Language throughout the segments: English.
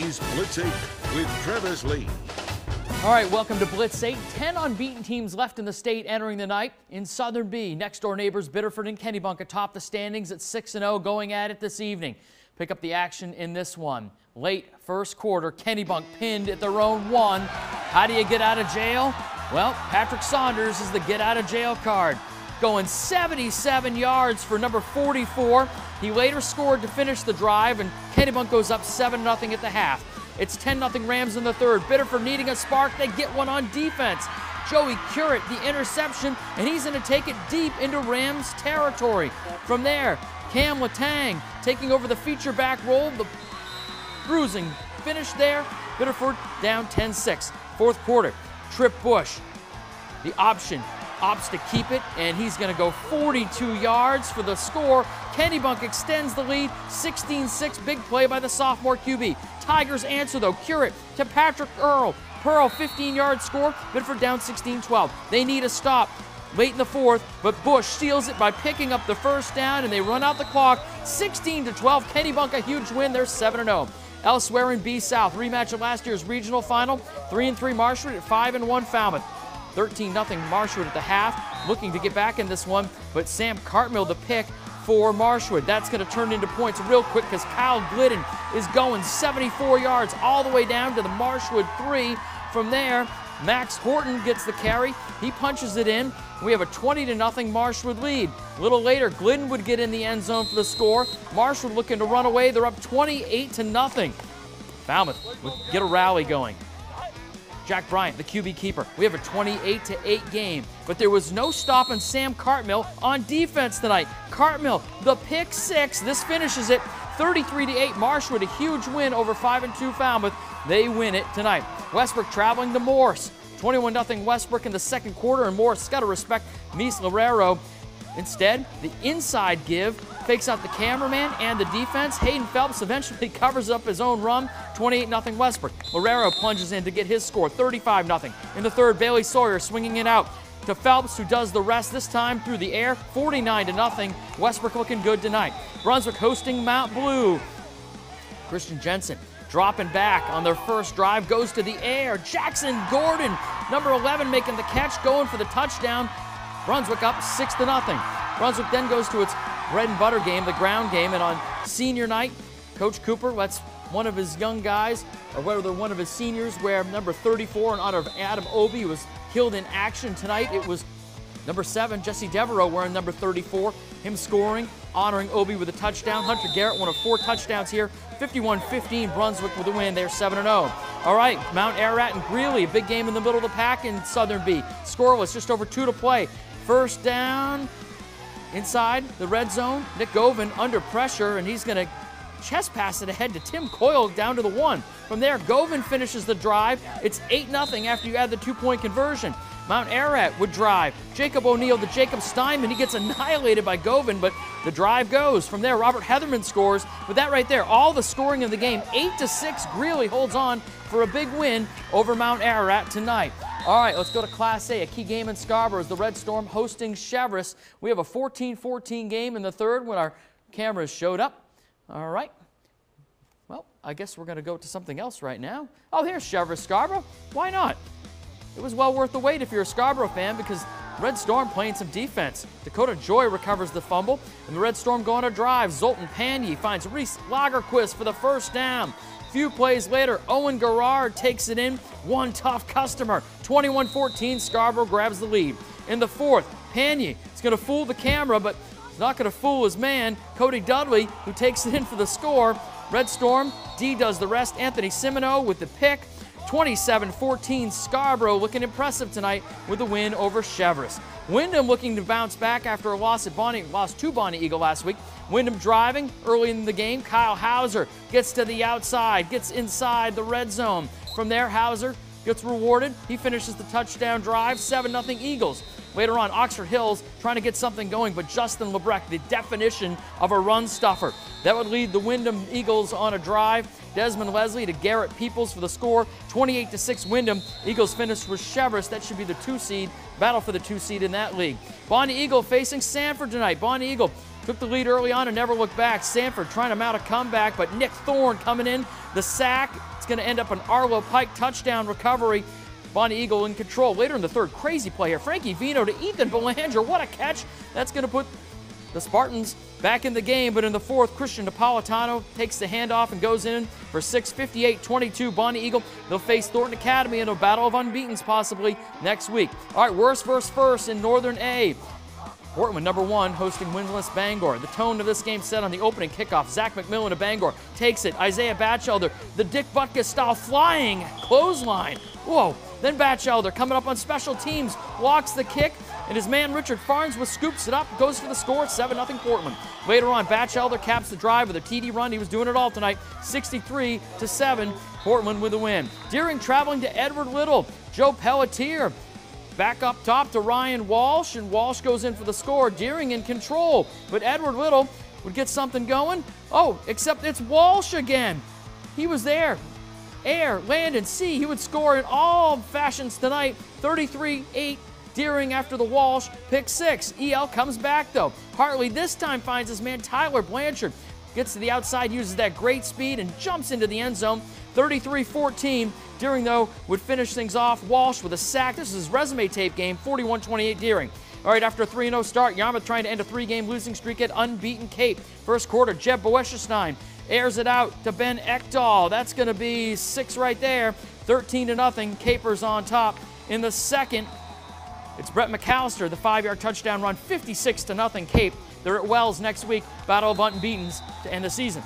Today's Blitz 8 with Travis Lee. All right, welcome to Blitz 8. 10 unbeaten teams left in the state entering the night. In Southern B, next door neighbors Biddeford and Kennebunk atop the standings at 6-0 going at it this evening. Pick up the action in this one. Late first quarter, Kennebunk pinned at their own 1. How do you get out of jail? Well, Patrick Saunders is the get out of jail card. Going 77 yards for number 44. He later scored to finish the drive, and Kennebunk goes up 7-0 at the half. It's 10-0 Rams in the third. Biddeford needing a spark. They get one on defense. Joey Curate, the interception, and he's going to take it deep into Rams territory. From there, Cam Letang taking over the feature back role. The bruising finish there. Biddeford down 10-6. Fourth quarter, Trip Bush, the option, opts to keep it, and he's going to go 42 yards for the score. Kennebunk extends the lead, 16-6, big play by the sophomore QB. Tigers answer, though. Curate to Patrick Earl. Pearl, 15-yard score. Biddeford down 16-12. They need a stop late in the fourth, but Bush steals it by picking up the first down, and they run out the clock. 16-12, Kennebunk a huge win. They're 7-0. Elsewhere in B South, rematch of last year's regional final. 3-3 Marshwood at 5-1 Falmouth. 13-0 Marshwood at the half, looking to get back in this one, but Sam Cartmill the pick for Marshwood. That's going to turn into points real quick because Kyle Glidden is going 74 yards all the way down to the Marshwood 3. From there, Max Horton gets the carry. He punches it in. We have a 20-0 Marshwood lead. A little later, Glidden would get in the end zone for the score. Marshwood looking to run away. They're up 28-0. Falmouth would get a rally going. Jack Bryant, the QB keeper. We have a 28-8 game, but there was no stopping Sam Cartmill on defense tonight. Cartmill, the pick six. This finishes it 33-8. Marshwood, a huge win over 5-2 Falmouth. They win it tonight. Westbrook traveling to Morse. 21-0 Westbrook in the second quarter, and Morse got to respect Mies Lorero. Instead, the inside give fakes out the cameraman and the defense. Hayden Phelps eventually covers up his own run. 28-0 Westbrook. Lorero plunges in to get his score, 35-0. In the third, Bailey Sawyer swinging it out to Phelps, who does the rest, this time through the air, 49-0. Westbrook looking good tonight. Brunswick hosting Mount Blue. Christian Jensen dropping back on their first drive, goes to the air. Jackson Gordon, number 11, making the catch, going for the touchdown. Brunswick up 6-0. Brunswick then goes to its bread and butter game, the ground game, and on senior night, Coach Cooper lets one of his young guys, or whether one of his seniors, wear number 34 in honor of Adam Obie, who was killed in action tonight. It was number 7, Jesse Devereaux, wearing number 34, him scoring, honoring Obie with a touchdown. Hunter Garrett, one of 4 touchdowns here. 51-15, Brunswick with the win. They're 7-0. All right, Mount Ararat and Greeley, a big game in the middle of the pack in Southern B. Scoreless, just over 2 to play. First down inside the red zone. Nick Govan under pressure, and he's going to chest pass it ahead to Tim Coyle down to the 1. From there, Govan finishes the drive. It's 8-0 after you add the 2-point conversion. Mount Ararat would drive. Jacob O'Neill to Jacob Steinman. He gets annihilated by Govan, but the drive goes. From there, Robert Heatherman scores. With that right there, all the scoring of the game, 8-6, Greeley holds on for a big win over Mount Ararat tonight. All right, let's go to Class A. A key game in Scarborough is the Red Storm hosting Cheverus. We have a 14-14 game in the third when our cameras showed up. All right. Well, I guess we're going to go to something else right now. Oh, here's Cheverus Scarborough. Why not? It was well worth the wait if you're a Scarborough fan, because Red Storm playing some defense. Dakota Joy recovers the fumble, and the Red Storm go on a drive. Zoltan Panyi finds Reese Lagerquist for the first down. Few plays later, Owen Garrard takes it in. One tough customer. 21-14, Scarborough grabs the lead. In the fourth, Panyi is going to fool the camera, but he's not going to fool his man, Cody Dudley, who takes it in for the score. Red Storm, D does the rest. Anthony Simino with the pick. 27-14, Scarborough looking impressive tonight with a win over Cheverus. Wyndham looking to bounce back after a loss to Bonnie Eagle last week. Wyndham driving early in the game. Kyle Hauser gets to the outside, gets inside the red zone. From there, Hauser gets rewarded. He finishes the touchdown drive, 7-0 Eagles. Later on, Oxford Hills trying to get something going, but Justin Lebrecht, the definition of a run stuffer. That would lead the Wyndham Eagles on a drive. Desmond Leslie to Garrett Peoples for the score. 28-6 Wyndham. Eagles finished with Cheverus. That should be the 2 seed. Battle for the 2 seed in that league. Bonnie Eagle facing Sanford tonight. Bonnie Eagle took the lead early on and never looked back. Sanford trying to mount a comeback, but Nick Thorne coming in. The sack. It's going to end up an Arlo Pike touchdown recovery. Bonnie Eagle in control. Later in the third, crazy play here. Frankie Vino to Ethan Belanger. What a catch. That's going to put the Spartans back in the game, but in the fourth, Christian Napolitano takes the handoff and goes in for 6, 58-22. Bonnie Eagle, they'll face Thornton Academy in a battle of unbeatens possibly next week. All right, worst versus first in Northern A. Portland, number 1, hosting winless Bangor. The tone of this game set on the opening kickoff. Zach McMillan of Bangor takes it. Isaiah Batchelder, the Dick Butkus style flying clothesline. Whoa. Then Batchelder coming up on special teams, walks the kick, and his man Richard Farnsworth scoops it up, goes for the score, 7-0 Portland. Later on, Batchelder caps the drive with a TD run. He was doing it all tonight, 63-7, Portland with the win. Deering traveling to Edward Little. Joe Pelletier back up top to Ryan Walsh, and Walsh goes in for the score. Deering in control, but Edward Little would get something going. Oh, except it's Walsh again. He was there. Air, land, and sea. He would score in all fashions tonight. 33-8 Deering after the Walsh pick 6. EL comes back though. Hartley this time finds his man Tyler Blanchard. Gets to the outside, uses that great speed, and jumps into the end zone. 33-14. Deering, though, would finish things off. Walsh with a sack. This is his resume tape game, 41-28 Deering. All right, after a 3-0 start, Yarmouth trying to end a 3-game losing streak at unbeaten Cape. First quarter, Jeb Boeschestein airs it out to Ben Ekdahl. That's going to be 6 right there. 13-0, Capers on top. In the second, it's Brett McAllister, the 5-yard touchdown run, 56-0 Cape. They're at Wells next week, battle of unbeatens to end the season.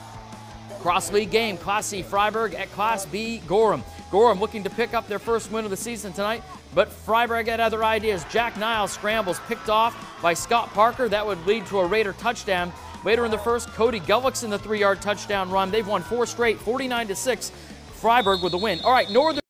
Cross-league game, Class C Freiburg at Class B Gorham. Gorham looking to pick up their first win of the season tonight, but Freiburg had other ideas. Jack Niles scrambles, picked off by Scott Parker. That would lead to a Raider touchdown. Later in the first, Cody Gullickson, the 3-yard touchdown run. They've won 4 straight, 49-6. Freiburg with the win. All right, Northern